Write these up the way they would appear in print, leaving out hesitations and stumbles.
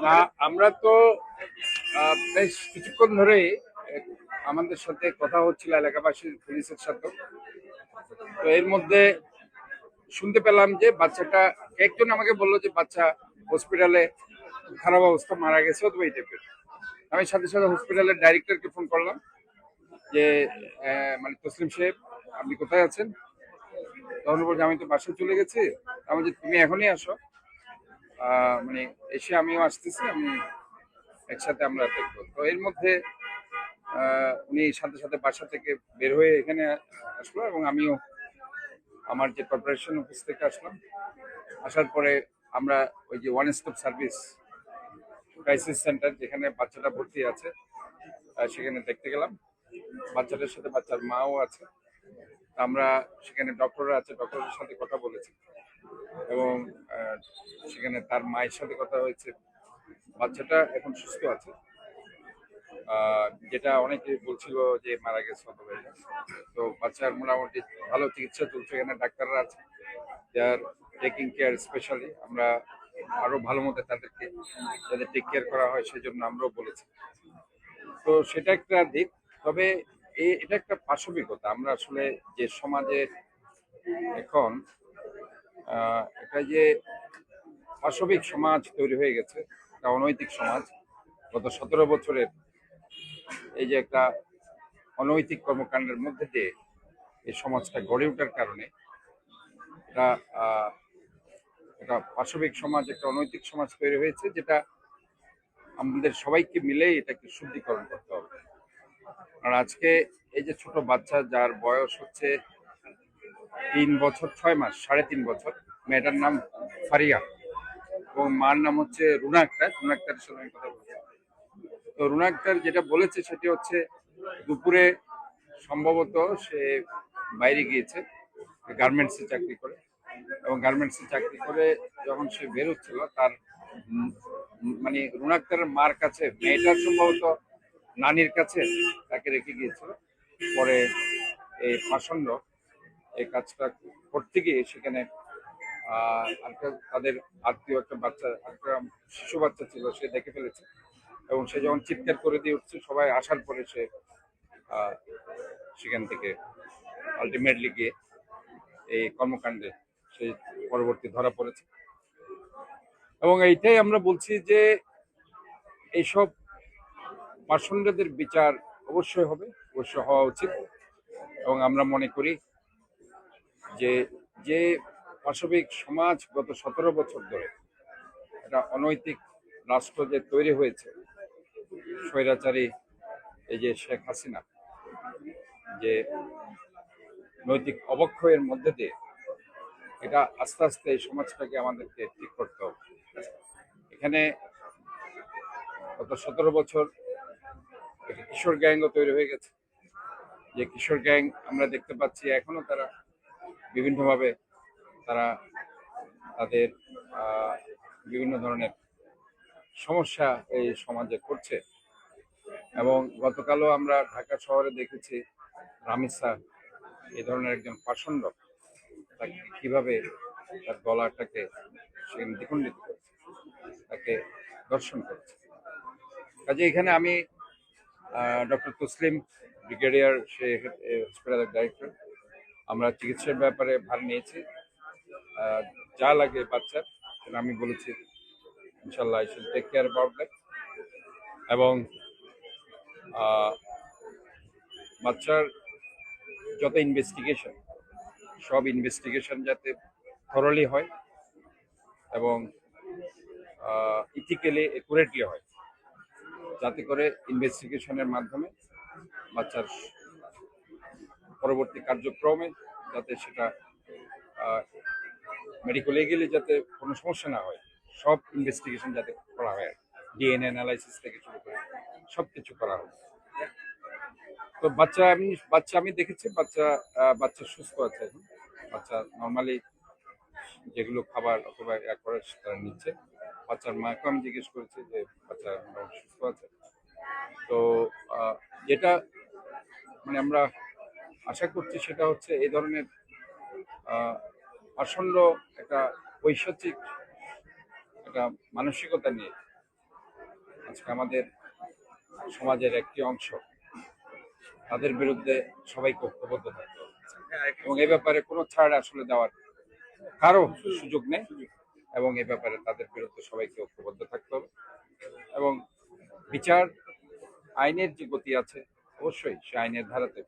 না, আমরা তো বেশ কিছুক্ষণ ধরেই আমাদের সাথে কথা হচ্ছিল এলাকাবাসীর পুলিশের সাথে। তো এর মধ্যে শুনতে পেলাম যে বাচ্চাটা, একজন আমাকে বললো যে বাচ্চা হসপিটালে খারাপ অবস্থা মারা গেছে অথবা এই টাইপের। আমি সাথে সাথে হসপিটালের ডাইরেক্টরকে ফোন করলাম যে মানে তসলিম সাহেব আপনি কোথায় আছেন? তখন বলছে আমি তো বাসায় চলে গেছি। আমি যে তুমি এখনই আসো, মানে এসে আমিও আসতেছি, আমি একসাথে আমরা দেখবো। তো এর মধ্যে উনি সাথে সাথে বাসা থেকে বের হয়ে এখানে আসলো এবং আমিও আমার যে কর্পোরেশন অফিস থেকে আসলাম। আসার পরে আমরা ওই যে one stop service crisis centre যেখানে বাচ্চাটা ভর্তি আছে সেখানে দেখতে গেলাম। বাচ্চাটার সাথে বাচ্চার মাও আছে। আমরা সেখানে ডক্টররা আছে, ডক্টরের সাথে কথা বলেছি এবং সেখানে তার মায়ের সাথে কথা হয়েছে। বাচ্চাটা এখন সুস্থ আছে, যেটা অনেকে বলছিল যে মারা গেছে অথবা এটা। তো বাচ্চার মোটামুটি ভালো চিকিৎসা চলছে, এখানে ডাক্তাররা আছে, দে আর টেকিং কেয়ার। স্পেশালি আমরা আরো ভালো মতো তাদেরকে যাতে টেক কেয়ার করা হয় সেজন্য আমরাও বলেছি। তো সেটা একটা দিক। তবে এটা একটা পাশবিকতা। আমরা আসলে যে সমাজে এখন একটা যে পাশবিক সমাজ তৈরি হয়ে গেছে, একটা অনৈতিক সমাজ, গত 17 বছরের এই যে একটা অনৈতিক কর্মকাণ্ডের মধ্যে দিয়ে এই সমাজটা গড়ে ওঠার কারণে এটা একটা পাশবিক সমাজ, একটা অনৈতিক সমাজ তৈরি হয়েছে, যেটা আমাদের সবাইকে মিলে এটাকে শুদ্ধিকরণ করতে হবে। আর আজকে এই যে ছোট বাচ্চা যার বয়স হচ্ছে 3 বছর 6 মাস, 3.5 বছর, মেয়েটার নাম ফারিয়া এবং মার নাম হচ্ছে রুনা আক্তার। রুনা আক্তারের সাথে আমি কথা বলছি। তো রুনা আক্তার যেটা বলেছে সেটি হচ্ছে দুপুরে সম্ভবত সে বাইরে গিয়েছে, গার্মেন্টসে চাকরি করে, এবং গার্মেন্টসে চাকরি করে যখন সে বের হচ্ছিল তার মানে রুনা আক্তারের মার কাছে, মেয়েটার সম্ভবত নানির কাছে তাকে রেখে গিয়েছিল। পরে এই পাষণ্ড এই কাজটা করতে গিয়ে সেখানে তাদের আত্মীয় একটা বাচ্চা, একটা শিশু বাচ্চা ছিল, সে দেখে ফেলেছে এবং সে যখন চিৎকার করে দিয়ে উঠছে সবাই আসার পরে সে সেখান থেকে আলটিমেটলি গিয়ে এই কর্মকাণ্ডে সে পরবর্তী ধরা পড়েছে। এবং এইটাই আমরা বলছি যে এইসব পাষণ্ডদের বিচার অবশ্যই হবে, অবশ্যই হওয়া উচিত। এবং আমরা মনে করি যে যে পাশবিক সমাজ গত 17 বছর ধরে একটা অনৈতিক রাষ্ট্র যে তৈরি হয়েছে, স্বৈরাচারী এই যে শেখ হাসিনা যে নৈতিক অবক্ষয়ের মধ্যে দিয়ে, এটা আস্তে আস্তে এই সমাজটাকে আমাদেরকে ঠিক করতে হবে। এখানে গত 17 বছর একটা কিশোর গ্যাংও তৈরি হয়ে গেছে, যে কিশোর গ্যাং আমরা দেখতে পাচ্ছি এখনো তারা বিভিন্নভাবে তারা তাদের বিভিন্ন ধরনের সমস্যা এই সমাজে করছে। এবং গতকালও আমরা ঢাকা শহরে দেখেছি রামিসা এই ধরনের একজন পাষণ্ড তাকে কিভাবে তার গলাটাকে সেখানে দ্বিখণ্ডিত করছে, তাকে দর্শন করছে। কাজে এখানে আমি ডক্টর তসলিম ব্রিগেডিয়ার, সে হসপিটালের ডাইরেক্টর, আমরা চিকিৎসার ব্যাপারে ভার নিয়েছি। যা লাগে বাচ্চার সেটা আমি বলেছি ইনশাল্লাহ I should take care about that. এবং বাচ্চার যত ইনভেস্টিগেশন, সব ইনভেস্টিগেশন যাতে থরলি হয় এবং ইথিক্যালি একুরেটলি হয়, যাতে করে ইনভেস্টিগেশনের মাধ্যমে বাচ্চার পরবর্তী কার্যক্রমে যাতে সেটা মেডিকেল গেলে যাতে কোনো সমস্যা না হয়, সব ইনভেস্টিগেশন যাতে করা হয়, ডিএনএ অ্যানালাইসিস থেকে শুরু করে সব কিছু করা হয়। তো বাচ্চা আমি দেখেছি, বাচ্চা সুস্থ আছে এখন। বাচ্চা নর্মালি যেগুলো খাবার অথবা করে তারা নিচ্ছে। বাচ্চার মাকে আমি জিজ্ঞেস করেছি যে বাচ্চা সুস্থ আছে। তো যেটা মানে আমরা আশা করছি সেটা হচ্ছে এই ধরনের আহ, আসন্ন একটা পৈশাচিক একটা মানসিকতা নিয়ে আজকে আমাদের সমাজের একটি অংশ তাদের বিরুদ্ধে সবাইকে ঐক্যবদ্ধ থাকতে হবে এবং এই ব্যাপারে কোনো ছাড় আসলে দেওয়ার কারো সুযোগ নেই এবং এই ব্যাপারে তাদের বিরুদ্ধে সবাইকে ঐক্যবদ্ধ থাকতে হবে এবং বিচার আইনের যে গতি আছে অবশ্যই সে আইনের ধারাতে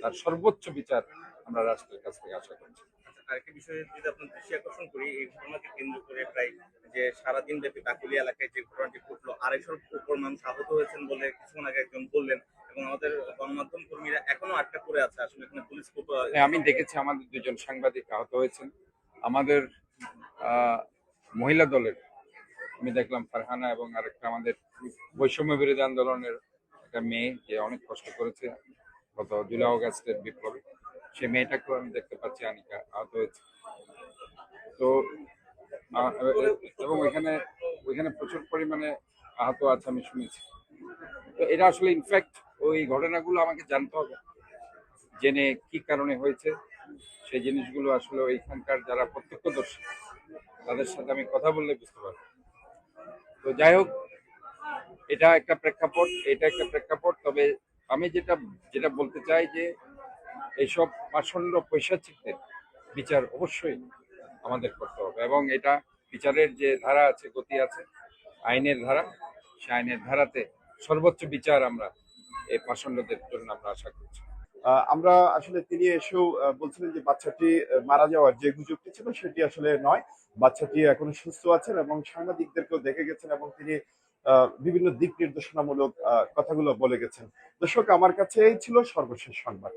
তার সর্বোচ্চ বিচার আমরা রাষ্ট্রের কাছ থেকে আশা করছি। আরেকটা বিষয়ে যদি আপনার দৃষ্টি আকর্ষণ করি, এই ঘটনাকে কেন্দ্র করে প্রায় যে সারাদিন ব্যাপী কাকুলিয়া এলাকায় যে ঘটনাটি ঘটলো, 250-র উপর মানুষ আহত হয়েছেন বলে কিছুক্ষণ আগে একজন বললেন, এবং আমাদের গণমাধ্যম কর্মীরা এখনো আটকা পড়ে আছে। আসলে এখানে পুলিশ হ্যাঁ, আমি দেখেছি আমাদের দুজন সাংবাদিক আহত হয়েছেন। আমাদের মহিলা দলের আমি দেখলাম ফারহানা এবং আরেকটা আমাদের বৈষম্য বিরোধী আন্দোলনের একটা মেয়ে যে অনেক কষ্ট করেছে গত জুলাই অগাস্টের বিপ্লবে, সে মেয়েটাকেও আমি দেখতে পাচ্ছি আনিকা আহত হয়েছে। তো এবং ওইখানে প্রচুর পরিমাণে আহত আছে আমি শুনেছি। তো এটা আসলে ইনফ্যাক্ট ওই ঘটনাগুলো আমাকে জানতে হবে, জেনে কি কারণে হয়েছে সেই জিনিসগুলো আসলে ওইখানকার যারা প্রত্যক্ষদর্শী তাদের সাথে আমি কথা বললে বুঝতে পারবো। তো যাই হোক, এটা একটা প্রেক্ষাপট। তবে আমি যেটা যেটা বলতে চাই যে এইসব পাষণ্ড পৈশাচিকদের বিচার অবশ্যই আমাদের করতে হবে এবং এটা বিচারের যে ধারা আছে, গতি আছে, আইনের ধারা, সে আইনের ধারাতে সর্বোচ্চ বিচার আমরা এই পাষণ্ডদের জন্য আমরা আশা করছি। আমরা আসলে তিনি এসেও বলছিলেন যে বাচ্চাটি মারা যাওয়ার যে গুজবটি ছিল সেটি আসলে নয়, বাচ্চাটি এখনো সুস্থ আছেন এবং সাংবাদিকদেরকেও দেখে গেছেন এবং তিনি বিভিন্ন দিক নির্দেশনামূলক কথাগুলো বলে গেছেন। দর্শক, আমার কাছে এই ছিল সর্বশেষ সংবাদ।